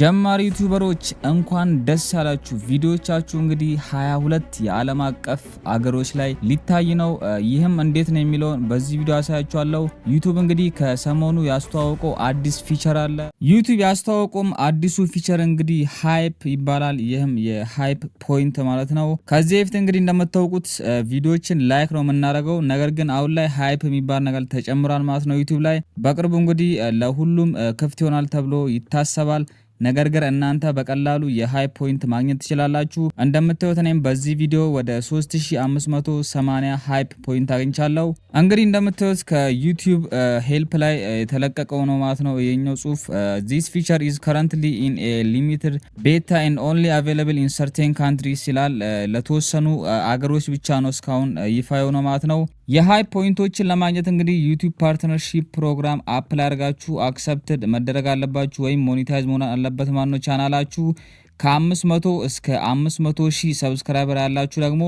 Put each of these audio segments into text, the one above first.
ጀማሪ ዩቲዩበሮች እንኳን ደስ ያላችሁ። ቪዲዮቻችሁ እንግዲህ 22 የዓለም አቀፍ አገሮች ላይ ሊታይ ነው። ይህም እንዴት ነው የሚለውን በዚህ ቪዲዮ አሳያችኋለሁ። ዩቲዩብ እንግዲህ ከሰሞኑ ያስተዋወቀው አዲስ ፊቸር አለ። ዩቲዩብ ያስተዋወቀውም አዲሱ ፊቸር እንግዲህ ሃይፕ ይባላል። ይህም የሃይፕ ፖይንት ማለት ነው። ከዚህ በፊት እንግዲህ እንደምታውቁት ቪዲዮችን ላይክ ነው የምናደርገው። ነገር ግን አሁን ላይ ሃይፕ የሚባል ነገር ተጨምሯል ማለት ነው ዩቲዩብ ላይ። በቅርቡ እንግዲህ ለሁሉም ክፍት ይሆናል ተብሎ ይታሰባል። ነገር ግን እናንተ በቀላሉ የሃይፕ ፖይንት ማግኘት ትችላላችሁ። እንደምታዩት እኔም በዚህ ቪዲዮ ወደ 3580 ሃይፕ ፖይንት አግኝቻለሁ። እንግዲህ እንደምታዩት ከዩቲዩብ ሄልፕ ላይ የተለቀቀው ነው ማለት ነው የኛው ጽሁፍ። this feature is currently in a limited beta and only available in certain countries ይላል። ለተወሰኑ አገሮች ብቻ ነው እስካሁን ይፋ የሆነው ማለት ነው። የሃይፕ ፖይንቶችን ለማግኘት እንግዲህ ዩቲዩብ ፓርትነርሺፕ ፕሮግራም አፕላይ አድርጋችሁ አክሰፕትድ መደረግ አለባችሁ ወይም ሞኔታይዝ መሆን አለበት ማለት ነው ቻናላችሁ። ከ500 እስከ 500 ሺህ ሰብስክራይበር ያላችሁ ደግሞ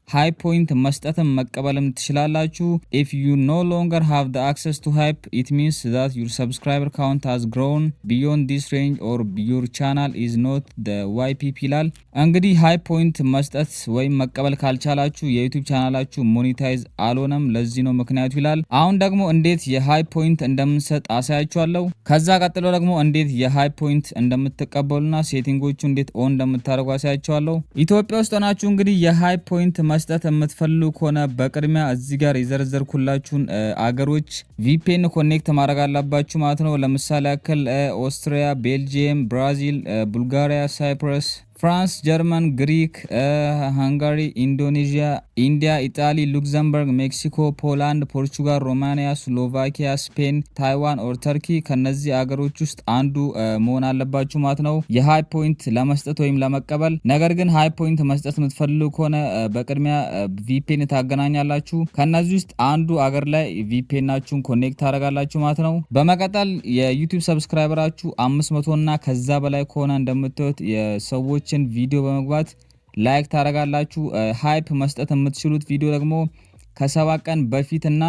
ሃይፕ ፖይንት መስጠትም መቀበልም ትችላላችሁ። if you no longer have the access to hype, it means that your subscriber count has grown beyond this range or your channel is not the YPP ይላል። እንግዲህ ሃይፕ ፖይንት መስጠት ወይም መቀበል ካልቻላችሁ የዩቲዩብ ቻናላችሁ ሞኔታይዝ አልሆነም፣ ለዚህ ነው ምክንያቱ ይላል። አሁን ደግሞ እንዴት የሃይፕ ፖይንት እንደምንሰጥ አሳያችኋለሁ። ከዛ ቀጥሎ ደግሞ እንዴት የሃይፕ ፖይንት እንደምትቀበሉና ሴቲንጎቹ እንዴት ኦን እንደምታደርጉ አሳያችኋለሁ። ኢትዮጵያ ውስጥ ሆናችሁ እንግዲህ የሃይፕ ፖይንት መስጠት የምትፈልጉ ከሆነ በቅድሚያ እዚህ ጋር የዘረዘርኩላችሁን አገሮች ቪፒኤን ኮኔክት ማድረግ አለባችሁ ማለት ነው። ለምሳሌ ያክል ኦስትሪያ፣ ቤልጂየም፣ ብራዚል፣ ቡልጋሪያ፣ ሳይፕረስ፣ ፍራንስ፣ ጀርመን፣ ግሪክ፣ ሃንጋሪ፣ ኢንዶኔዥያ፣ ኢንዲያ፣ ኢጣሊ፣ ሉክዘምበርግ፣ ሜክሲኮ፣ ፖላንድ፣ ፖርቹጋል፣ ሮማኒያ፣ ስሎቫኪያ፣ ስፔን፣ ታይዋን ኦር ተርኪ ከነዚህ አገሮች ውስጥ አንዱ መሆን አለባችሁ ማለት ነው የሃይፕ ፖይንት ለመስጠት ወይም ለመቀበል። ነገር ግን ሃይፕ ፖይንት መስጠት የምትፈልጉ ከሆነ በቅድሚያ ቪፒኤን ታገናኛላችሁ። ከነዚህ ውስጥ አንዱ አገር ላይ ቪፒኤናችሁን ኮኔክት ታደርጋላችሁ ማለት ነው። በመቀጠል የዩቲዩብ ሰብስክራይበራችሁ 500 እና ከዛ በላይ ከሆነ እንደምታዩት የሰዎች ቪዲዮ በመግባት ላይክ ታደርጋላችሁ። ሃይፕ መስጠት የምትችሉት ቪዲዮ ደግሞ ከ7 ቀን በፊት እና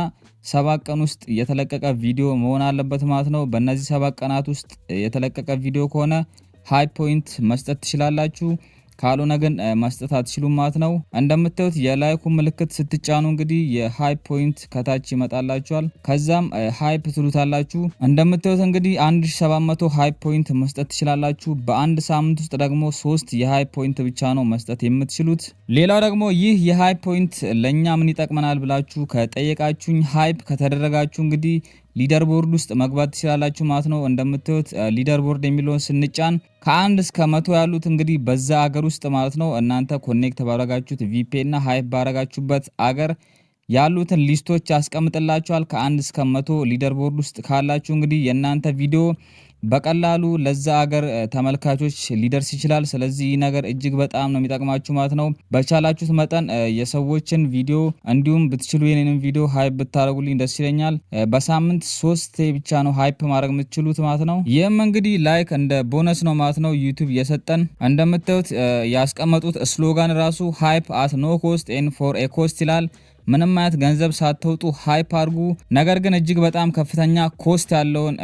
7 ቀን ውስጥ የተለቀቀ ቪዲዮ መሆን አለበት ማለት ነው። በእነዚህ 7 ቀናት ውስጥ የተለቀቀ ቪዲዮ ከሆነ ሃይፕ ፖይንት መስጠት ትችላላችሁ። ካልሆነ ግን መስጠት አትችሉም ማለት ነው። እንደምታዩት የላይኩ ምልክት ስትጫኑ እንግዲህ የሃይፕ ፖይንት ከታች ይመጣላችኋል። ከዛም ሃይፕ ትሉታላችሁ። እንደምታዩት እንግዲህ 1700 ሃይፕ ፖይንት መስጠት ትችላላችሁ። በአንድ ሳምንት ውስጥ ደግሞ 3 የሃይፕ ፖይንት ብቻ ነው መስጠት የምትችሉት። ሌላው ደግሞ ይህ የሃይፕ ፖይንት ለኛ ምን ይጠቅመናል ብላችሁ ከጠየቃችሁኝ ሃይፕ ከተደረጋችሁ እንግዲህ ሊደር ቦርድ ውስጥ መግባት ትችላላችሁ ማለት ነው። እንደምታዩት ሊደር ቦርድ የሚለውን ስንጫን ከ1 እስከ 100 ያሉት እንግዲህ በዛ አገር ውስጥ ማለት ነው እናንተ ኮኔክት ባረጋችሁት ቪፒኤን እና ሃይፕ ባረጋችሁበት አገር ያሉትን ሊስቶች ያስቀምጥላችኋል። ከ1 እስከ 100 ሊደር ቦርድ ውስጥ ካላችሁ እንግዲህ የእናንተ ቪዲዮ በቀላሉ ለዛ አገር ተመልካቾች ሊደርስ ይችላል። ስለዚህ ይህ ነገር እጅግ በጣም ነው የሚጠቅማችሁ ማለት ነው። በቻላችሁት መጠን የሰዎችን ቪዲዮ እንዲሁም ብትችሉ የኔንም ቪዲዮ ሃይፕ ብታደርጉልኝ ደስ ይለኛል። በሳምንት 3 ብቻ ነው ሃይፕ ማድረግ የምትችሉት ማለት ነው። ይህም እንግዲህ ላይክ እንደ ቦነስ ነው ማለት ነው ዩቲዩብ የሰጠን። እንደምታዩት ያስቀመጡት ስሎጋን ራሱ ሃይፕ አት ኖ ኮስት ኤን ፎር ኤ ኮስት ይላል። ምንም አይነት ገንዘብ ሳትወጡ ሃይፕ አድርጉ። ነገር ግን እጅግ በጣም ከፍተኛ ኮስት ያለውን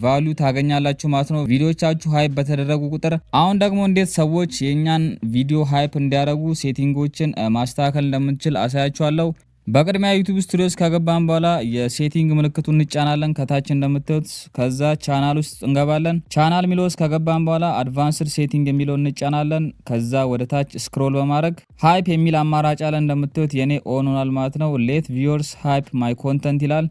ቫልዩ ታገኛላችሁ ማለት ነው ቪዲዮቻችሁ ሃይፕ በተደረጉ ቁጥር። አሁን ደግሞ እንዴት ሰዎች የኛን ቪዲዮ ሃይፕ እንዲያደርጉ ሴቲንጎችን ማስተካከል እንደምንችል አሳያችኋለሁ። በቅድሚያ ዩቲዩብ ስቱዲዮስ ከገባን በኋላ የሴቲንግ ምልክቱን እንጫናለን ከታች እንደምታዩት። ከዛ ቻናል ውስጥ እንገባለን። ቻናል ሚሎስ ከገባን በኋላ አድቫንስድ ሴቲንግ የሚለውን እንጫናለን። ከዛ ወደ ታች ስክሮል በማድረግ ሃይፕ የሚል አማራጭ አለ። እንደምታዩት የኔ ኦን ሆኗል ማለት ነው። ሌት ቪዩወርስ ሃይፕ ማይ ኮንተንት ይላል።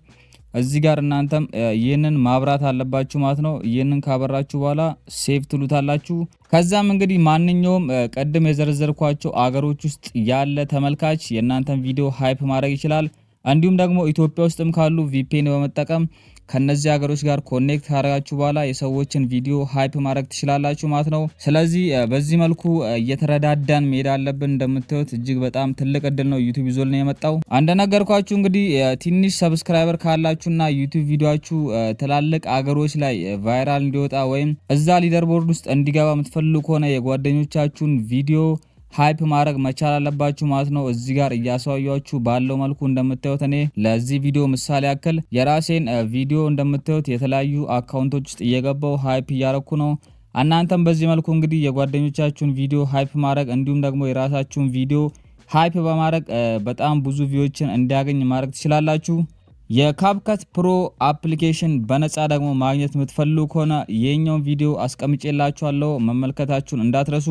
እዚህ ጋር እናንተም ይህንን ማብራት አለባችሁ ማለት ነው። ይህንን ካበራችሁ በኋላ ሴቭ ትሉታላችሁ። ከዛም እንግዲህ ማንኛውም ቀደም የዘረዘርኳቸው አገሮች ውስጥ ያለ ተመልካች የእናንተን ቪዲዮ ሃይፕ ማድረግ ይችላል። እንዲሁም ደግሞ ኢትዮጵያ ውስጥም ካሉ ቪፒኤን በመጠቀም ከነዚህ ሀገሮች ጋር ኮኔክት ካደረጋችሁ በኋላ የሰዎችን ቪዲዮ ሃይፕ ማድረግ ትችላላችሁ ማለት ነው። ስለዚህ በዚህ መልኩ እየተረዳዳን መሄድ አለብን። እንደምታዩት እጅግ በጣም ትልቅ እድል ነው ዩቲዩብ ይዞልን የመጣው። እንደነገርኳችሁ እንግዲህ ትንሽ ሰብስክራይበር ካላችሁና ዩቲዩብ ቪዲዮአችሁ ትላልቅ አገሮች ላይ ቫይራል እንዲወጣ ወይም እዛ ሊደር ቦርድ ውስጥ እንዲገባ የምትፈልጉ ከሆነ የጓደኞቻችሁን ቪዲዮ ሃይፕ ማድረግ መቻል አለባችሁ ማለት ነው። እዚህ ጋር እያሳያችሁ ባለው መልኩ እንደምታዩት እኔ ለዚህ ቪዲዮ ምሳሌ ያክል የራሴን ቪዲዮ እንደምታዩት የተለያዩ አካውንቶች ውስጥ እየገባው ሃይፕ እያረኩ ነው። እናንተም በዚህ መልኩ እንግዲህ የጓደኞቻችሁን ቪዲዮ ሃይፕ ማድረግ እንዲሁም ደግሞ የራሳችሁን ቪዲዮ ሃይፕ በማድረግ በጣም ብዙ ቪዎችን እንዲያገኝ ማድረግ ትችላላችሁ። የካፕከት ፕሮ አፕሊኬሽን በነፃ ደግሞ ማግኘት የምትፈልጉ ከሆነ የኛውን ቪዲዮ አስቀምጬላችኋለሁ፣ መመልከታችሁን እንዳትረሱ።